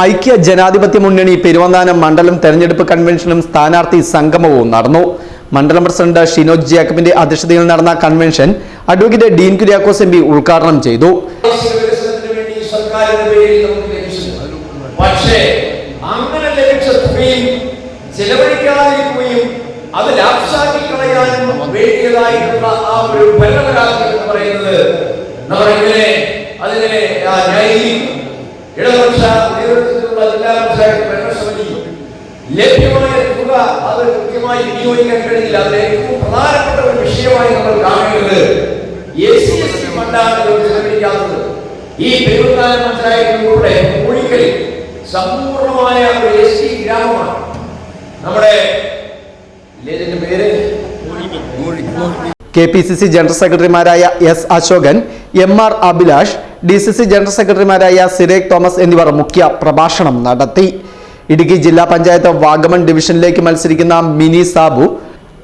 ഐക്യ ജനാധിപത്യ മുന്നണി പെരുവന്താനം മണ്ഡലം തെരഞ്ഞെടുപ്പ് കൺവെൻഷനും സ്ഥാനാർത്ഥി സംഗമവും നടന്നു. മണ്ഡലം പ്രസിഡന്റ് ഷിനോജ് ജേക്കബിന്റെ അധ്യക്ഷതയിൽ നടന്ന convention advocate Dean Kuriakose MP ഉദ്ഘാടനം ചെയ്തു. അത് ലാഭസാക്കി കളയാനും വേണ്ടിയതായിട്ടുള്ള ആ ഒരു ഭരണപരാജയം എന്ന് പറയുന്നത് നമ്മളിങ്ങനെ അതിനെ ഇടതുപക്ഷ നേതൃത്വത്തിലുള്ള ജില്ലാ പഞ്ചായത്ത് ഭരണസമിതി ലഭ്യമായ തുക അത് കൃത്യമായി വിനിയോഗിക്കാൻ കഴിഞ്ഞില്ല. അതിലെ ഏറ്റവും പ്രധാനപ്പെട്ട ഒരു വിഷയമായി നമ്മൾ കാണുന്നത് SC/ST ഫണ്ടാണ് ചെലവഴിക്കാത്തത്. ഈ പെരുവന്താനം പഞ്ചായത്തിലൂടെ കോഴിക്കൽ സമ്പൂർണമായ ഒരു SC ഗ്രാമമാണ്. നമ്മുടെ KPCC ജനറൽ സെക്രട്ടറിമാരായ S Ashokan, MR Abhilash, DCC general സെക്രട്ടറിമാരായ സിരേഖ് തോമസ് എന്നിവർ മുഖ്യ പ്രഭാഷണം നടത്തി. ഇടുക്കി ജില്ലാ പഞ്ചായത്ത് വാഗമൺ ഡിവിഷനിലേക്ക് മത്സരിക്കുന്ന മിനി സാബു,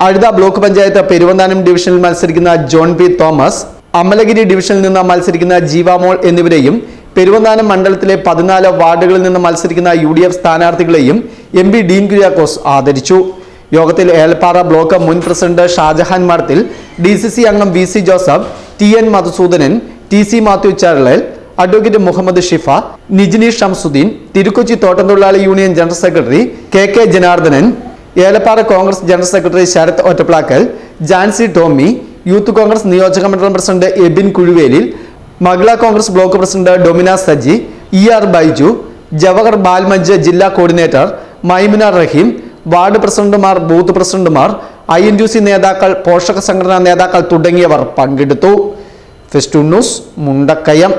അഴുത ബ്ലോക്ക് പഞ്ചായത്ത് പെരുവന്താനം ഡിവിഷനിൽ മത്സരിക്കുന്ന ജോൺ പി തോമസ്, അമലഗിരി ഡിവിഷനിൽ നിന്ന് മത്സരിക്കുന്ന ജീവാമോൾ എന്നിവരെയും പെരുവന്താനം മണ്ഡലത്തിലെ 14 വാർഡുകളിൽ നിന്ന് മത്സരിക്കുന്ന UDF സ്ഥാനാർത്ഥികളെയും MP ഡീൻ കുര്യാക്കോസ് ആദരിച്ചു. യോഗത്തിൽ ഏലപ്പാറ ബ്ലോക്ക് മുൻ പ്രസിഡന്റ് ഷാജഹാൻ മഠത്തിൽ, DCC അംഗം VC Joseph, TN Madhusoodanan, TC Mathew Charalal, advocate Muhammad Shifa, Nijini Shamsudheen, Thirukochi തോട്ടംതൊഴിലാളി union general secretary KK Janardhanan, Elappara Congress general secretary Sarath Ottaplackal, Jancy Tomy, youth Congress നിയോജക മണ്ഡലം president Ebin Kuzhuvelil, Mahila Congress block president Domina Saji, ER Baiju, Jawahar Balmanch ജില്ലാ കോർഡിനേറ്റർ മൈമുന റഹീം, വാർഡ് പ്രസിഡന്റുമാർ, ബൂത്ത് പ്രസിഡന്റുമാർ, INTUC നേതാക്കൾ, പോഷക സംഘടനാ നേതാക്കൾ തുടങ്ങിയവർ പങ്കെടുത്തു. Festoon news, Mundakayam.